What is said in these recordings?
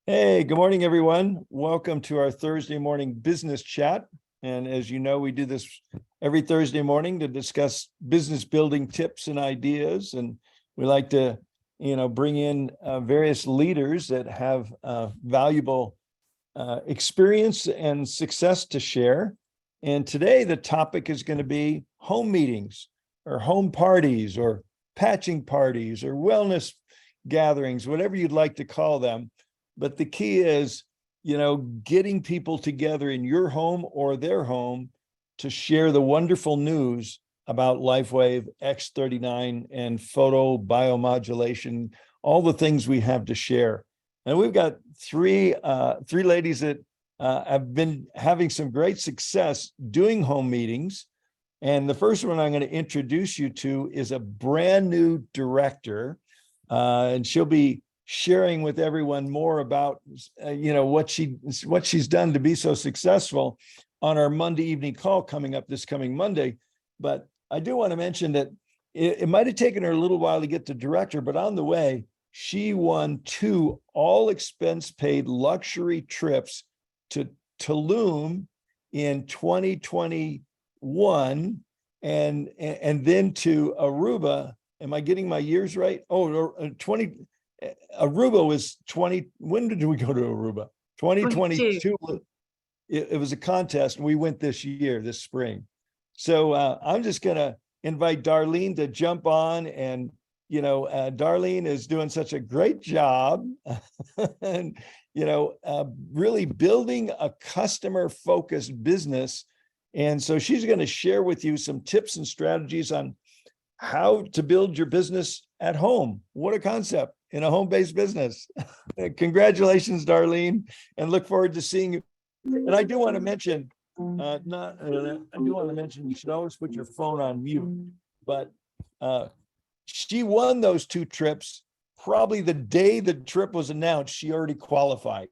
Hey, good morning, everyone. Welcome to our Thursday morning business chat. And as you know, we do this every Thursday morning to discuss business building tips and ideas. And we like to, bring in various leaders that have valuable experience and success to share. And today the topic is going to be home meetings or home parties or patching parties or wellness gatherings, whatever you'd like to call them. But the key is, getting people together in your home or their home to share the wonderful news about LifeWave X39 and photo biomodulation, all the things we have to share. And we've got three ladies that have been having some great success doing home meetings. And the first one I'm going to introduce you to is a brand new director, and she'll be sharing with everyone more about what she's done to be so successful on our Monday evening call coming up this coming Monday. But I do want to mention that it might have taken her a little while to get to director, but on the way, she won 2 all expense paid luxury trips to Tulum in 2021 and then to Aruba. Am I getting my years right? Aruba was 20. When did we go to Aruba? 2022. It was a contest, and we went this spring. So I'm just going to invite Darlene to jump on. And, Darlene is doing such a great job and, really building a customer focused business. And so she's going to share with you some tips and strategies on how to build your business at home. What a concept in a home-based business. Congratulations, Darlene, and look forward to seeing you. And I do want to mention, you should always put your phone on mute, but she won those 2 trips. Probably the day the trip was announced, she already qualified.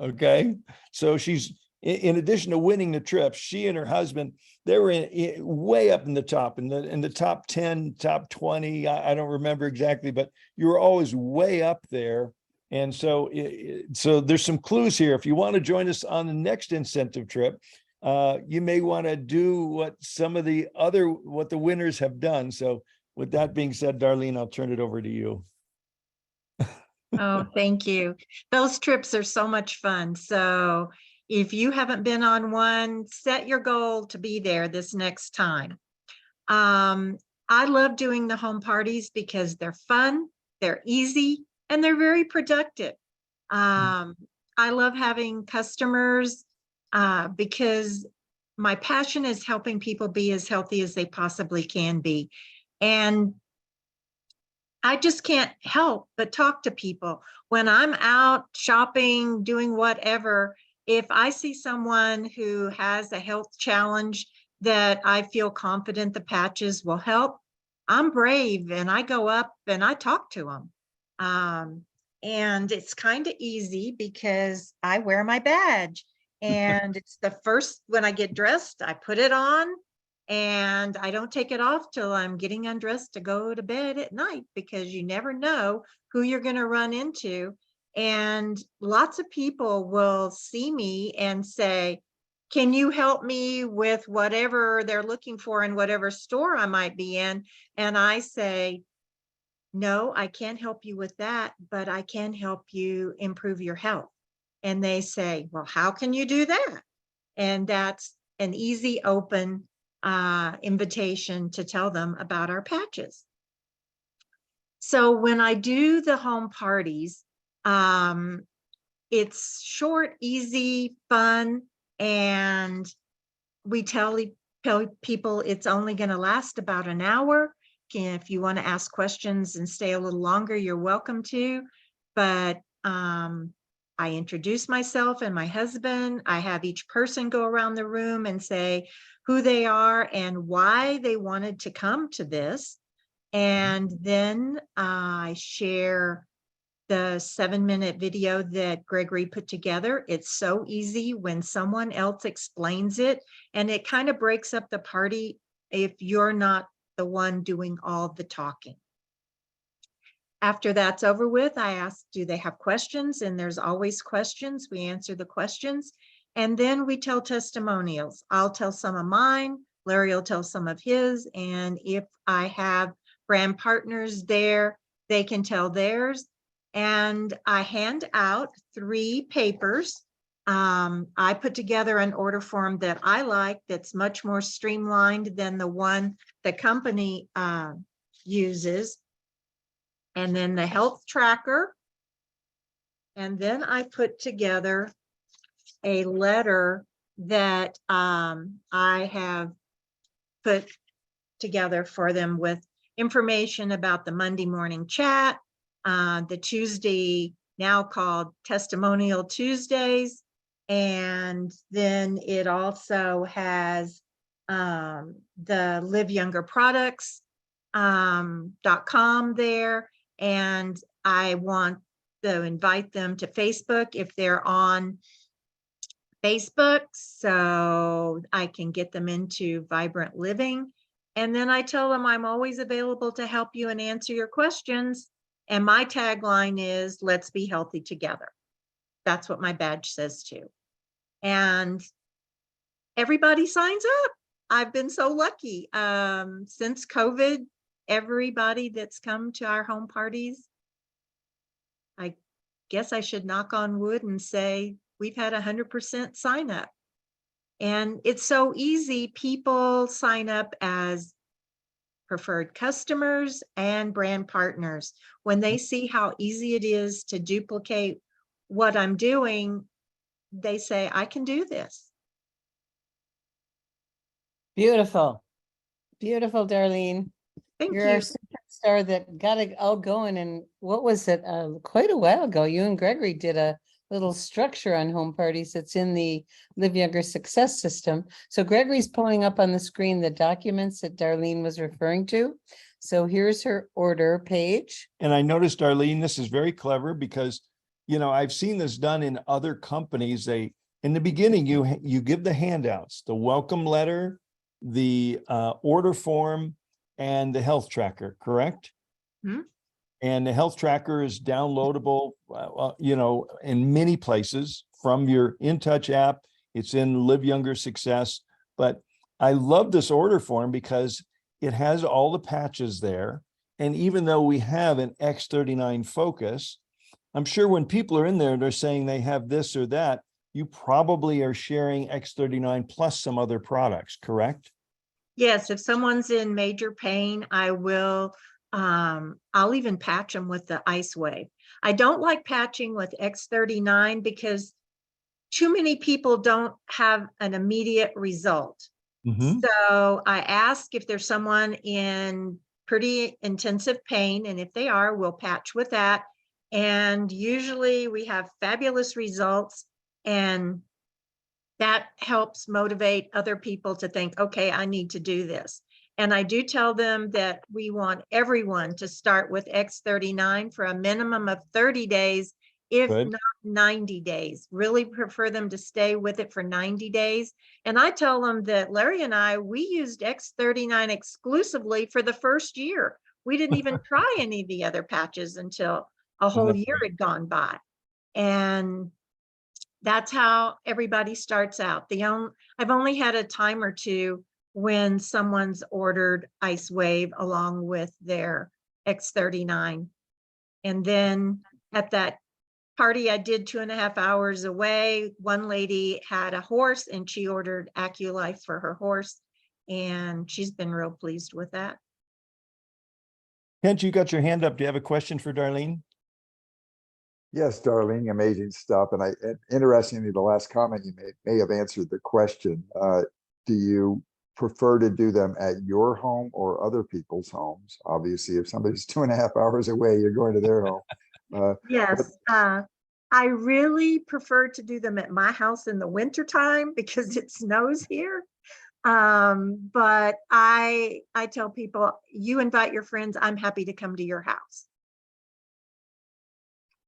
Okay. So she's, in addition to winning the trip, she and her husband, they were way up in the top, in the top 10, top 20. I don't remember exactly, but you were always way up there. And so there's some clues here. If you want to join us on the next incentive trip, you may want to do what the winners have done. So with that being said, Darlene, I'll turn it over to you. Oh, thank you. Those trips are so much fun. So if you haven't been on one, set your goal to be there this next time. I love doing the home parties because they're fun, they're easy, and they're very productive. I love having customers because my passion is helping people be as healthy as they possibly can be. And I just can't help but talk to people. When I'm out shopping, doing whatever, if I see someone who has a health challenge that I feel confident the patches will help, I'm brave and I go up and I talk to them. And it's kind of easy because I wear my badge. And it's the first, when I get dressed, I put it on. And I don't take it off till I'm getting undressed to go to bed at night, because you never know who you're going to run into. And lots of people will see me and say, can you help me with whatever they're looking for in whatever store I might be in? And I say, no, I can't help you with that, but I can help you improve your health. And they say, well, how can you do that? And that's an easy, open invitation to tell them about our patches. So when I do the home parties, it's short, easy, fun, and we tell people it's only going to last about an hour. If you want to ask questions and stay a little longer, you're welcome to. But I introduce myself and my husband. I have each person go around the room and say who they are and why they wanted to come to this. And then I share the 7-minute video that Gregory put together. It's so easy when someone else explains it, and it kind of breaks up the party if you're not the one doing all the talking. After that's over with, I ask, do they have questions? And there's always questions. We answer the questions. And then we tell testimonials. I'll tell some of mine, Larry will tell some of his. And if I have brand partners there, they can tell theirs. And I hand out 3 papers. I put together an order form that I like that's much more streamlined than the one the company uses. And then the health tracker. And then I put together a letter that I have put together for them with information about the Monday morning chat, the Tuesday now called Testimonial Tuesdays. And then it also has the Live Younger Products .com there. And I want to invite them to Facebook if they're on Facebook, so I can get them into Vibrant Living. And then I tell them I'm always available to help you and answer your questions. And my tagline is, let's be healthy together. That's what my badge says too. And everybody signs up. I've been so lucky. Since COVID, everybody that's come to our home parties, I guess I should knock on wood and say we've had 100% sign up. And it's so easy. People sign up as preferred customers and brand partners. When they see how easy it is to duplicate what I'm doing, they say, I can do this. Beautiful. Beautiful, Darlene. Thank You're our you. superstar that got it all going. And what was it? Quite a while ago, you and Gregory did a little structure on home parties that's in the Live Younger Success System. So Gregory's pulling up on the screen the documents that Darlene was referring to. So here's her order page. And I noticed, Darlene, this is very clever because, you know, I've seen this done in other companies. In the beginning, you give the handouts, the welcome letter, the order form, and the health tracker, correct? Hmm. And the health tracker is downloadable, you know, in many places from your InTouch app. It's in Live Younger Success. But I love this order form because it has all the patches there. And even though we have an X39 Focus, I'm sure when people are in there, they're saying they have this or that, you probably are sharing X39 plus some other products, correct? Yes, if someone's in major pain, I will, I'll even patch them with the Ice Wave. I don't like patching with X39 because too many people don't have an immediate result. Mhm. So I ask if there's someone in pretty intensive pain, and if they are, we'll patch with that. And usually we have fabulous results, and that helps motivate other people to think, okay, I need to do this. And I do tell them that we want everyone to start with X39 for a minimum of 30 days, if Good. not 90 days. Really prefer them to stay with it for 90 days. And I tell them that Larry and I, we used X39 exclusively for the first year. We didn't even try any of the other patches until a whole That's year right. had gone by. And that's how everybody starts out. I've only had a time or two when someone's ordered Ice Wave along with their X39. And then at that party I did 2.5 hours away, one lady had a horse and she ordered AccuLife for her horse. And she's been real pleased with that. Kent, you got your hand up. Do you have a question for Darlene? Yes, Darlene, amazing stuff. And interestingly, the last comment you made may have answered the question. Do you prefer to do them at your home or other people's homes? Obviously, if somebody's 2.5 hours away, you're going to their home. Yes, I really prefer to do them at my house in the wintertime because it snows here. But I tell people, you invite your friends, I'm happy to come to your house.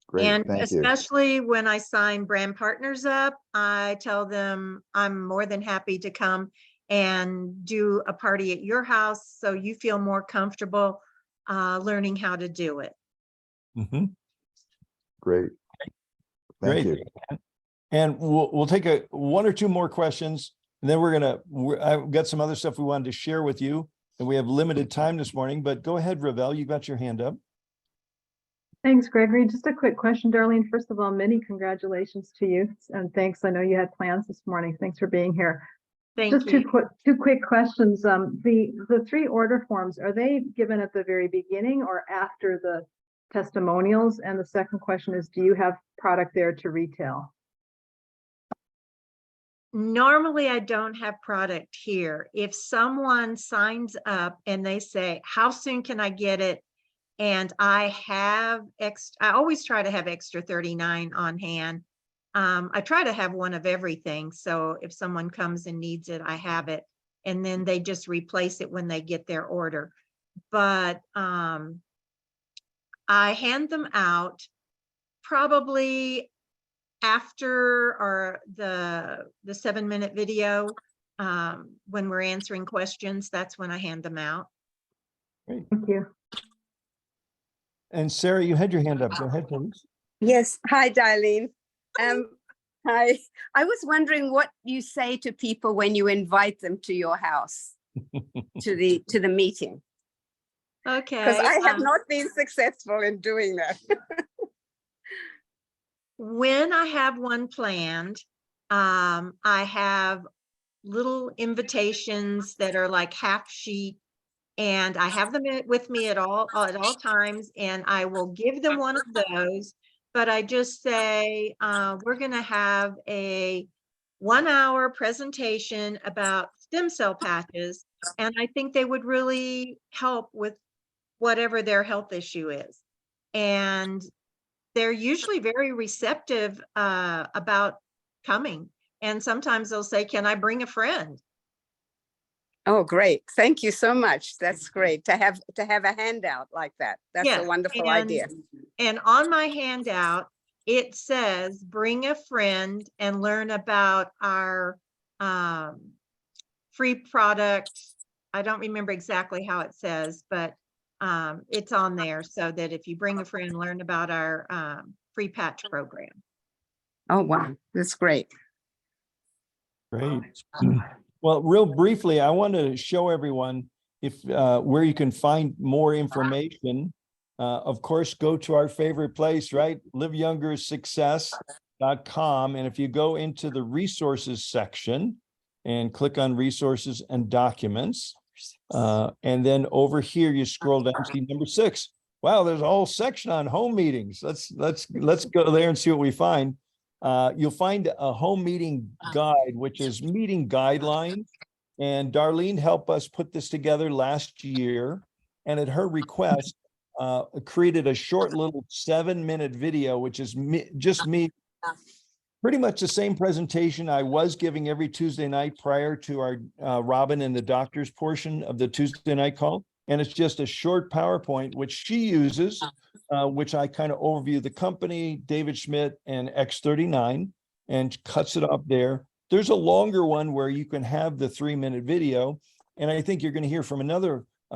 Great, And thank you. especially when I sign brand partners up, I tell them I'm more than happy to come and do a party at your house so you feel more comfortable learning how to do it. Mhm. Great. Thank Great. you. And we'll take one or two more questions, and then I've got some other stuff we wanted to share with you, and we have limited time this morning, but go ahead, Ravel, you got your hand up. Thanks, Gregory. Just a quick question, Darlene. First of all, many congratulations to you, and thanks. I know you had plans this morning. Thanks for being here. Thank Just you. two quick questions. The 3 order forms, are they given at the very beginning or after the testimonials? And the second question is, do you have product there to retail? Normally, I don't have product here. If someone signs up and they say, how soon can I get it? And I always try to have extra 39 on hand. I try to have one of everything. So if someone comes and needs it, I have it. And then they just replace it when they get their order. But I hand them out probably after or the 7-minute video, when we're answering questions, that's when I hand them out. Great. Thank you. And Sarah, you had your hand up. Go ahead, please. Yes. Hi, Darlene. Hi. I was wondering what you say to people when you invite them to your house, to the meeting, Okay. because I have not been successful in doing that. When I have one planned, I have little invitations that are like half sheet, and I have them with me at all times, and I will give them one of those. But I just say, we're going to have a 1-hour presentation about stem cell patches, and I think they would really help with whatever their health issue is. And they're usually very receptive about coming. And sometimes they'll say, can I bring a friend? Oh, great. Thank you so much. That's great to have a handout like that. That's Yes, a wonderful and- idea. And on my handout, it says, bring a friend and learn about our free products. I don't remember exactly how it says, but it's on there so that if you bring a friend, learn about our free patch program. Oh, wow. That's great. Great. Well, real briefly, I want to show everyone if where you can find more information. Of course, go to our favorite place, right? liveyoungersuccess.com. And if you go into the resources section and click on resources and documents, and then over here, you scroll down to see number 6. Wow, there's a whole section on home meetings. Let's go there and see what we find. You'll find a home meeting guide, which is meeting guidelines. And Darlene helped us put this together last year. And at her request, created a short little 7-minute video, which is just me, pretty much the same presentation I was giving every Tuesday night prior to our Robin and the doctor's portion of the Tuesday night call. And it's just a short PowerPoint, which she uses, which I kind of overview the company, David Schmidt and X39, and cuts it up there. There's a longer one where you can have the 3-minute video. And I think you're going to hear from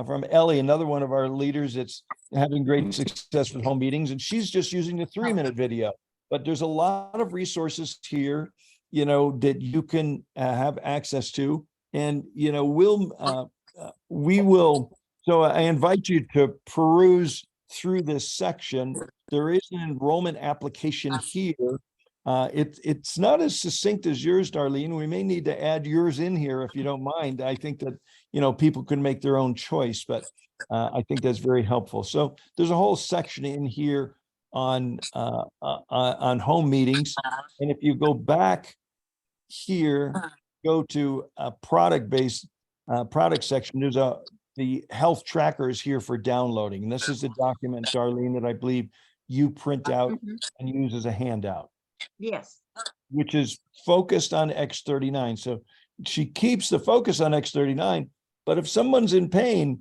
from Ellie, another one of our leaders that's having great success with home meetings. And she's just using the 3-minute video. But there's a lot of resources here, that you can have access to. And, we will. So I invite you to peruse through this section. There is an enrollment application here. It's not as succinct as yours, Darlene. We may need to add yours in here if you don't mind. I think that, people can make their own choice, but I think that's very helpful. So there's a whole section in here on home meetings. And if you go back here, go to a product-based product section, there's the health trackers here for downloading. And this is a document, Darlene, that I believe you print out and use as a handout. Yes. Which is focused on X39. So she keeps the focus on X39, but if someone's in pain,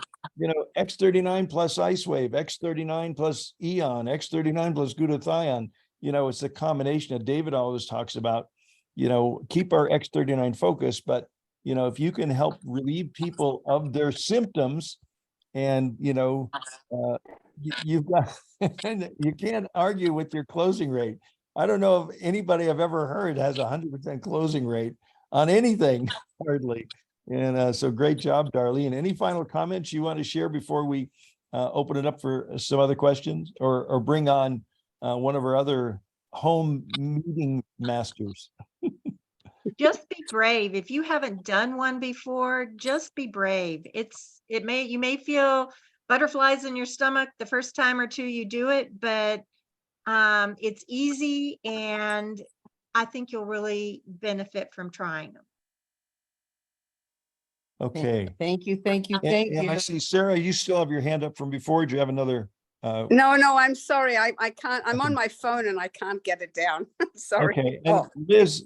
X39 plus IceWave, X39 plus Eon, X39 plus glutathione, it's a combination that David always talks about, keep our X39 focus, but if you can help relieve people of their symptoms, And, you've got, you can't argue with your closing rate. I don't know if anybody I've ever heard has 100% closing rate on anything, hardly. And so great job, Darlene. Any final comments you want to share before we open it up for some other questions or bring on one of our other home meeting masters? Just be brave. If you haven't done one before, just be brave. You may feel butterflies in your stomach the first time or two you do it, but it's easy and I think you'll really benefit from trying them. Okay. Thank you, thank you, And thank and I you. see, Sarah, you still have your hand up from before. Do you have another? No, I'm sorry. I can't, I'm on my phone and I can't get it down. Sorry. Okay, and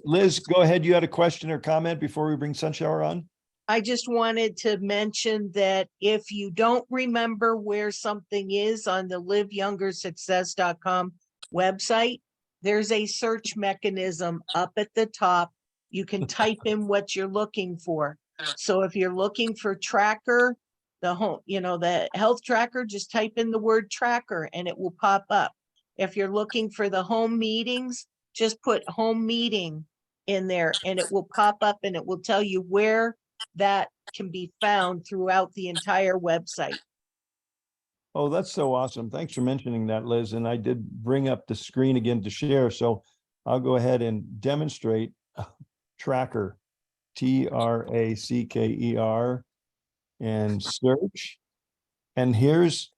Liz, go ahead. You had a question or comment before we bring Sunshower on? I just wanted to mention that if you don't remember where something is on the liveyoungersuccess.com website, there's a search mechanism up at the top. You can type in what you're looking for. So if you're looking for tracker, the health tracker, just type in the word tracker and it will pop up. If you're looking for the home meetings, just put home meeting in there and it will pop up and it will tell you where that can be found throughout the entire website. Oh, that's so awesome. Thanks for mentioning that, Liz. And I did bring up the screen again to share. So I'll go ahead and demonstrate Tracker, Tracker, and search. And here's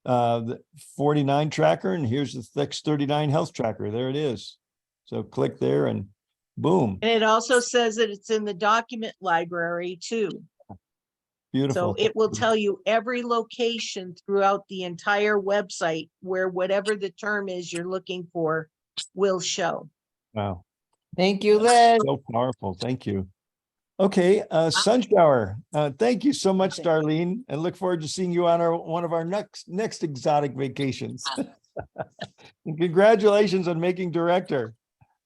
the 49 tracker, and here's the Thix 39 health tracker. There it is. So click there and boom. And it also says that it's in the document library too. Beautiful. So it will tell you every location throughout the entire website where whatever the term is you're looking for will show. Wow. Thank you, Liz. So powerful. Thank you. Okay, Sunshower, thank you so much, Darlene, and look forward to seeing you on one of our next exotic vacations. And congratulations on making director.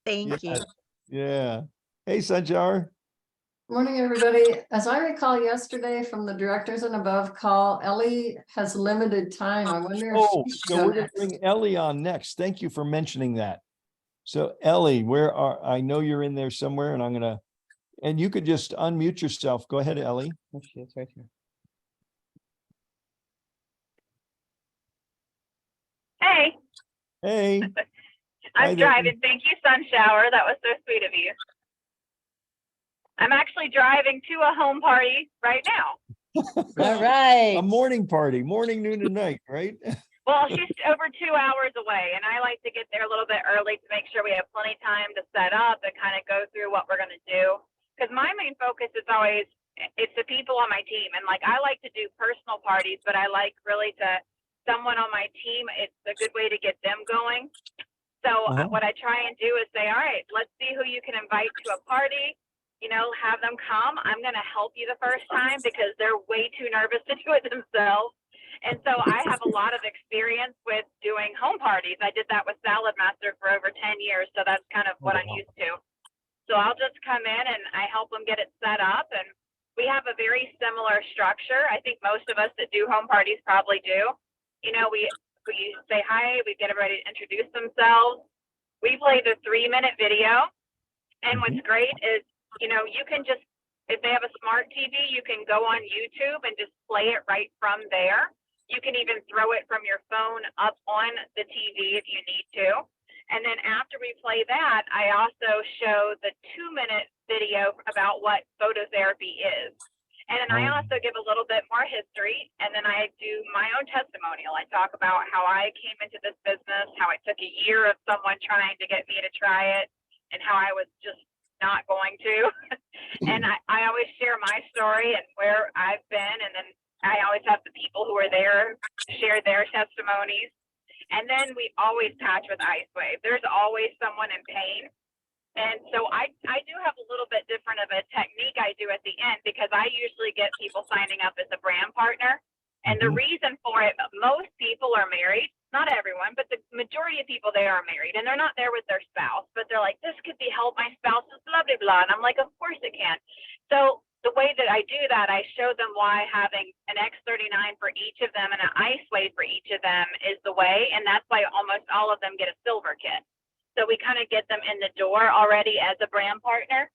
Thank you. Yeah. Hey, Sunshower. Morning, everybody. As I recall yesterday from the directors and above call, Ellie has limited time. I wonder if Oh, she should so go we're gonna next. bring Ellie on next. Thank you for mentioning that. So Ellie, I know you're in there somewhere and and you could just unmute yourself. Go ahead, Ellie. Oh, she is right here. Hey, Hey. Hi I'm there. driving. Thank you, Sunshower. That was so sweet of you. I'm actually driving to a home party right now. All right. A morning party, morning, noon, and night, right? Well, she's over 2 hours away, and I like to get there a little bit early to make sure we have plenty of time to set up and kind of go through what we're going to do. Because my main focus is always, it's the people on my team. And like, I like to do personal parties, but I like really someone on my team, it's a good way to get them going. So what I try and do is say, all right, let's see who you can invite to a party, have them come. I'm going to help you the first time because they're way too nervous to do it themselves. And so I have a lot of experience with doing home parties. I did that with Salad Master for over 10 years. So that's kind of what I'm used to. So I'll just come in and I help them get it set up. And we have a very similar structure. I think most of us that do home parties probably do. We say hi, we get everybody to introduce themselves. We play the 3-minute video. And what's great is, you can just, if they have a smart TV, you can go on YouTube and just play it right from there. You can even throw it from your phone up on the TV if you need to. And then after we play that, I also show the 2-minute video about what phototherapy is. And then I also give a little bit more history, and then I do my own testimonial. I talk about how I came into this business, how it took a year of someone trying to get me to try it, and how I was just not going to. And I always share my story and where I've been, and then I always have the people who are there share their testimonies. And then we always patch with IceWave. There's always someone in pain. And so I do have a little bit different of a technique I do at the end, because I usually get people signing up as a brand partner. And the reason for it, most people are married, not everyone, but the majority of people there are married, and they're not there with their spouse, but they're like, this could be help my spouse is blah, blah, blah. And I'm like, of course it can. So the way that I do that, I show them why having an X39 for each of them and an ice wave for each of them is the way. And that's why almost all of them get a silver kit. So we kind of get them in the door already as a brand partner.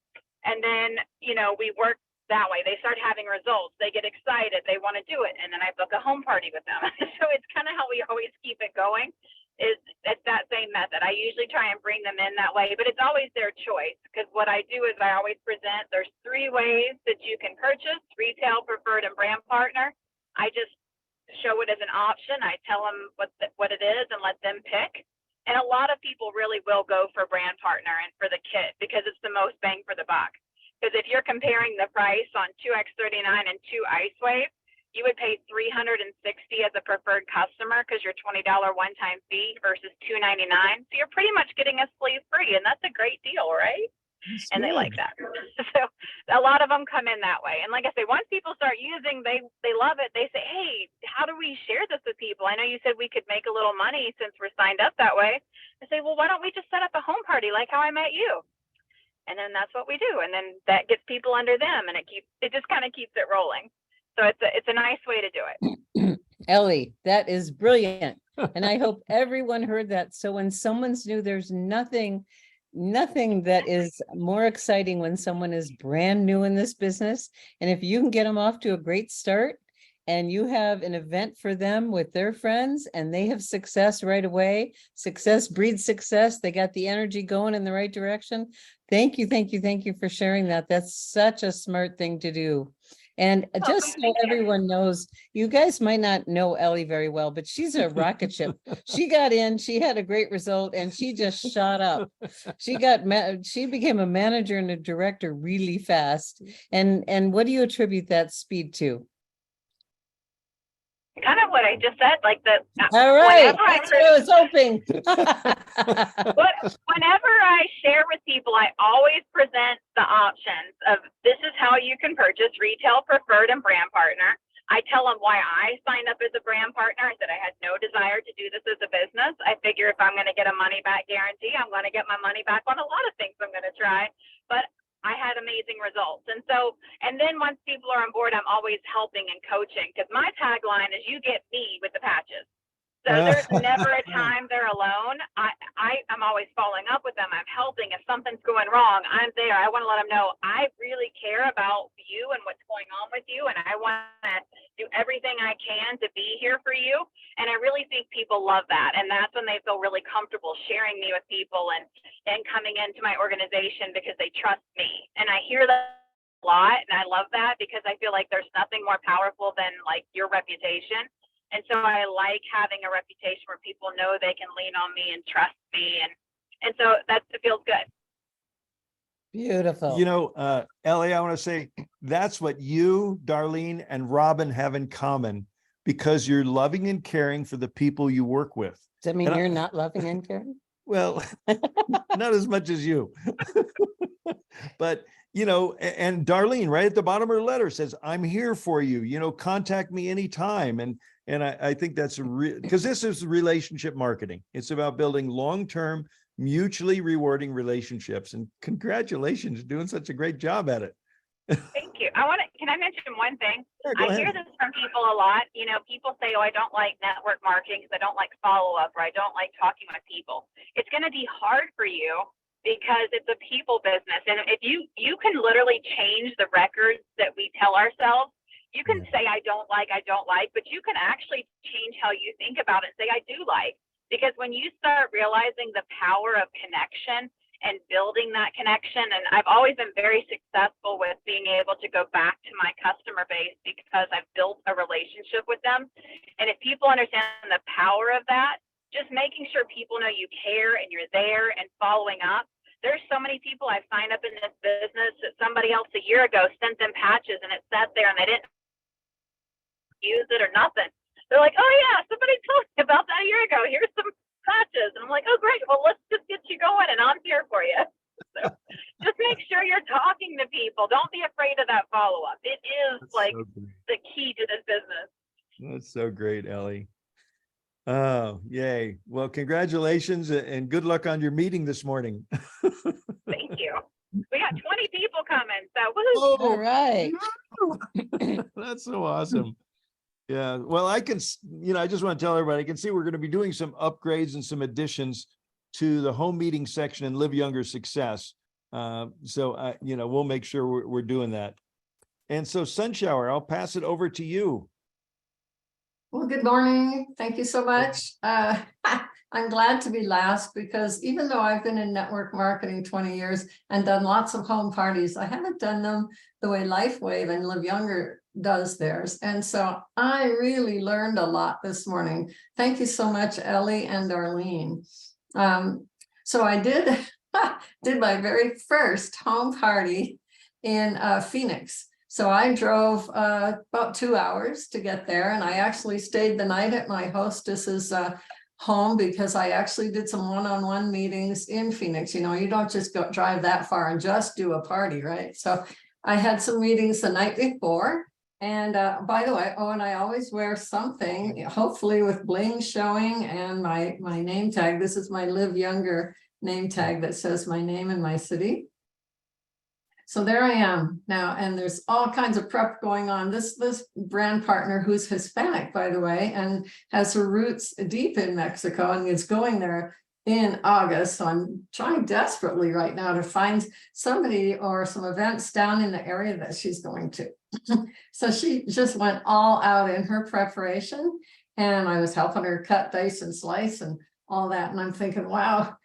And then, you know, we work that way. They start having results. They get excited. They want to do it. And then I book a home party with them. So it's kind of how we always keep it going. Is it's that same method. I usually try and bring them in that way, but it's always their choice, because what I do is I always present there's 3 ways that you can purchase: retail, preferred, and brand partner. I just show it as an option. I tell them what it is and let them pick. And a lot of people really will go for brand partner and for the kit because it's the most bang for the buck. Because if you're comparing the price on 2 X39 and 2 Ice Wave, you would pay $360 as a preferred customer because your $20 one-time fee versus $299. So you're pretty much getting a sleeve free, and that's a great deal, right? And they like that. So a lot of them come in that way. And like I say, once people start using, they love it. They say, hey, how do we share this with people? I know you said we could make a little money since we're signed up that way. I say, well, why don't we just set up a home party like how I met you? And then that's what we do. And then that gets people under them, and it just kind of keeps it rolling. So it's a nice way to do it. Ellie, that is brilliant. And I hope everyone heard that. So when someone's new, there's nothing that is more exciting when someone is brand new in this business. And if you can get them off to a great start and you have an event for them with their friends and they have success right away, success breeds success. They got the energy going in the right direction. Thank you for sharing that. That's such a smart thing to do. And just so everyone knows, you guys might not know Ellie very well, but she's a rocket ship. She got in, she had a great result, and she just shot up. She became a manager and a director really fast. And what do you attribute that speed to? Kind of what I just said, like All right, whenever I that's what I was hoping. whenever I share with people, I always present the options of this is how you can purchase retail, preferred, and brand partner. I tell them why I signed up as a brand partner. I said I had no desire to do this as a business. I figure if I'm going to get a money back guarantee, I'm going to get my money back on a lot of things I'm going to try. But I had amazing results. And then once people are on board, I'm always helping and coaching, because my tagline is you get me with the patches. So there's never a time they're alone. I'm always following up with them. I'm helping. If something's going wrong, I'm there. I want to let them know I really care about you and what's going on with you. And I want to do everything I can to be here for you. And I really think people love that. And that's when they feel really comfortable sharing me with people and coming into my organization because they trust me. And I hear that a lot. And I love that because I feel like there's nothing more powerful than like your reputation. And so I like having a reputation where people know they can lean on me and trust me. And so it feels good. Beautiful. You know, Ellie, I want to say that's what you, Darlene, and Robin have in common, because you're loving and caring for the people you work with. Does that mean And you're not loving and caring? Well, not as much as you. But, you know, and Darlene, right at the bottom of her letter says, I'm here for you, you know, contact me anytime. And I think that's because this is relationship marketing. It's about building long-term, mutually rewarding relationships. And congratulations, doing such a great job at it. Thank you. Can I mention one thing? Yeah, go I ahead. hear this from people a lot. You know, people say, oh, I don't like network marketing because I don't like follow-up, or I don't like talking with people. It's going to be hard for you because it's a people business. And if you can literally change the records that we tell ourselves. You can say, I don't like, but you can actually change how you think about it and say, I do like. Because when you start realizing the power of connection and building that connection, and I've always been very successful with being able to go back to my customer base because I've built a relationship with them. And if people understand the power of that, just making sure people know you care and you're there and following up. There's so many people I've signed up in this business that somebody else a year ago sent them patches and it sat there and they didn't use it or nothing. They're like, oh yeah, somebody told me about that a year ago. Here's some patches. And I'm like, oh great, well let's just get you going and I'm here for you. So just make sure you're talking to people. Don't be afraid of that follow-up. It is the key to this business. That's so great, Ellie. Oh, yay. Well, congratulations and good luck on your meeting this morning. Thank you. We got 20 people coming, so woohoo. All Oh, right. that's so awesome. Yeah, well, I can, I just want to tell everybody, I can see we're going to be doing some upgrades and some additions to the home meeting section in Live Younger Success. So we'll make sure we're doing that. And so Sunshower, I'll pass it over to you. Well, good morning. Thank you so much. I'm glad to be last because even though I've been in network marketing 20 years and done lots of home parties, I haven't done them the way LifeWave and Live Younger does theirs. And so I really learned a lot this morning. Thank you so much, Ellie and Darlene. So I did my very first home party in Phoenix. So I drove about 2 hours to get there, and I actually stayed the night at my hostess's home because I actually did some one-on-one meetings in Phoenix. You don't just go drive that far and just do a party, right? So I had some meetings the night before. And by the way, and I always wear something, hopefully with bling showing and my name tag. This is my Live Younger name tag that says my name and my city. So there I am now, and there's all kinds of prep going on. This brand partner, who's Hispanic, by the way, and has her roots deep in Mexico and is going there in August. So I'm trying desperately right now to find somebody or some events down in the area that she's going to. So she just went all out in her preparation, and I was helping her cut, dice, and slice and all that. And I'm thinking, wow.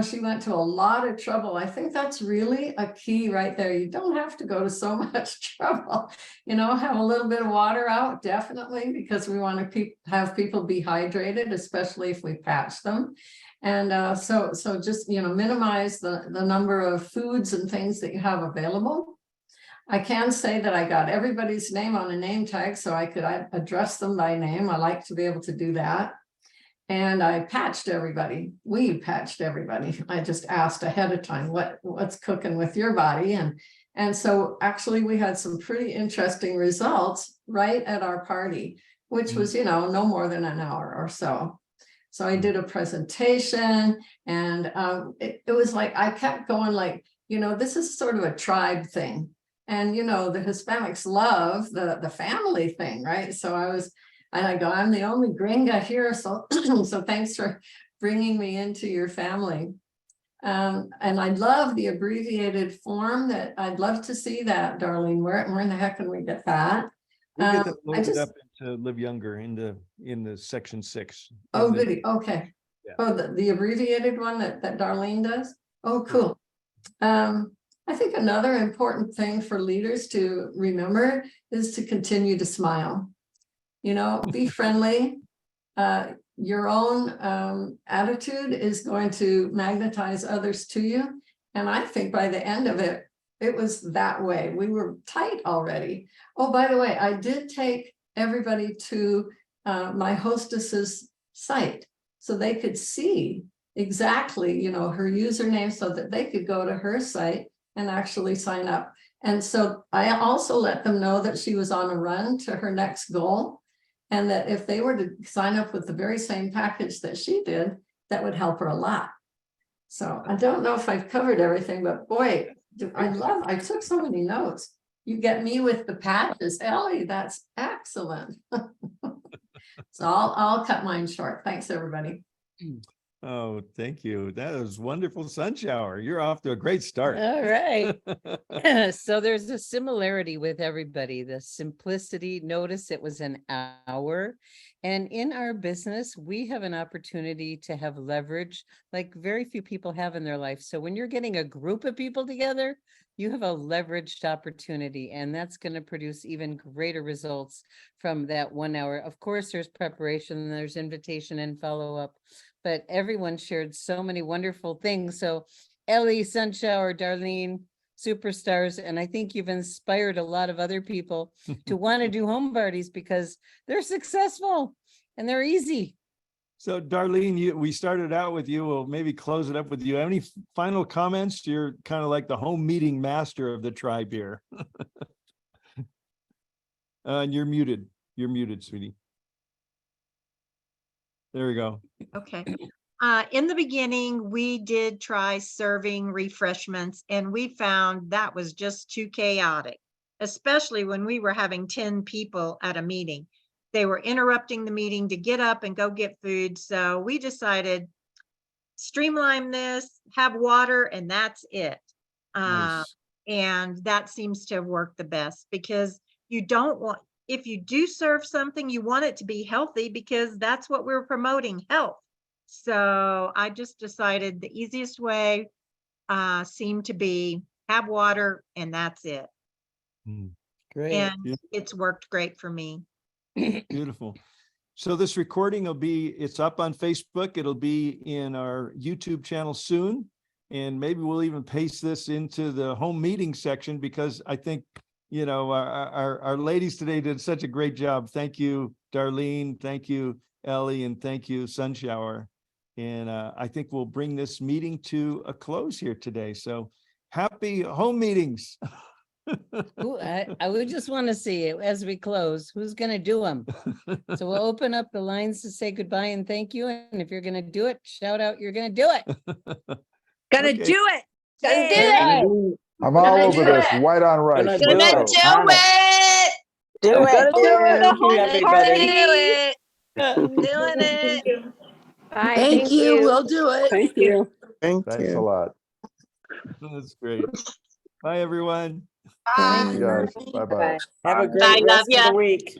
She went to a lot of trouble. I think that's really a key right there. You don't have to go to so much trouble. Have a little bit of water out, definitely, because we want to have people be hydrated, especially if we patch them. And so just, minimize the number of foods and things that you have available. I can say that I got everybody's name on a name tag, so I could address them by name. I like to be able to do that. And I patched everybody. We patched everybody. I just asked ahead of time, what's cooking with your body? And so actually we had some pretty interesting results right at our party, which was, no more than an hour or so. So I did a presentation, and it was like, I kept going like, this is sort of a tribe thing. And, the Hispanics love the family thing, right? So I go, I'm the only gringa here, so so thanks for bringing me into your family. And I love the abbreviated form. That I'd love to see that, Darlene. Where in the heck can we get that? We'll get that loaded up into Live Younger in the section 6. Oh, goody. Okay. Yeah. Oh, the abbreviated one that Darlene does. Oh, cool. I think another important thing for leaders to remember is to continue to smile. Be friendly. Your own attitude is going to magnetize others to you. And I think by the end of it, it was that way. We were tight already. Oh, by the way, I did take everybody to my hostess's site so they could see exactly, her username so that they could go to her site and actually sign up. And so I also let them know that she was on a run to her next goal. And that if they were to sign up with the very same package that she did, that would help her a lot. So I don't know if I've covered everything, but boy, I took so many notes. You get me with the patches, Ellie, that's excellent. So I'll cut mine short. Thanks, everybody. Oh, thank you. That was wonderful, Sunshower. You're off to a great start. All right. So there's a similarity with everybody. The simplicity, notice it was an hour. And in our business, we have an opportunity to have leverage like very few people have in their life. So when you're getting a group of people together, you have a leveraged opportunity, and that's going to produce even greater results from that 1 hour. Of course, there's preparation, there's invitation and follow-up, but everyone shared so many wonderful things. So Ellie, Sunshower, Darlene, superstars. And I think you've inspired a lot of other people to want to do home parties because they're successful and they're easy. So Darlene, we started out with you. We'll maybe close it up with you. Any final comments? You're kind of like the home meeting master of the tribe here. And you're muted. You're muted, sweetie. There we go. Okay. In the beginning, we did try serving refreshments and we found that was just too chaotic, especially when we were having 10 people at a meeting. They were interrupting the meeting to get up and go get food. So we decided streamline this, have water, and that's it. Nice. And that seems to have worked the best because you don't want, if you do serve something, you want it to be healthy because that's what we're promoting, health. So I just decided the easiest way seemed to be have water and that's it. Great. And Yeah. it's worked great for me. Beautiful. So this recording it's up on Facebook. It'll be in our YouTube channel soon. And maybe we'll even paste this into the home meeting section because I think, you know, our ladies today did such a great job. Thank you, Darlene. Thank you, Ellie, and thank you, Sunshower. And I think we'll bring this meeting to a close here today. So happy home meetings. Ooh, I would just want to see it as we close. Who's going to do them? So we'll open up the lines to say goodbye and thank you. And if you're going to do it, shout out, you're going to do it. Gonna Okay. do it. Gonna do Yay. it. I'm all Gonna over do this, it. white on rice. Gonna Let's do go. it. Do I'm it. gonna do it. The Thank you, home everybody. party. Doing it. Bye, Thank you. We'll do it. Thank you. Thanks a lot. That's great. Bye, everyone. You guys, bye-bye. Have a Bye, great love rest of ya. the week.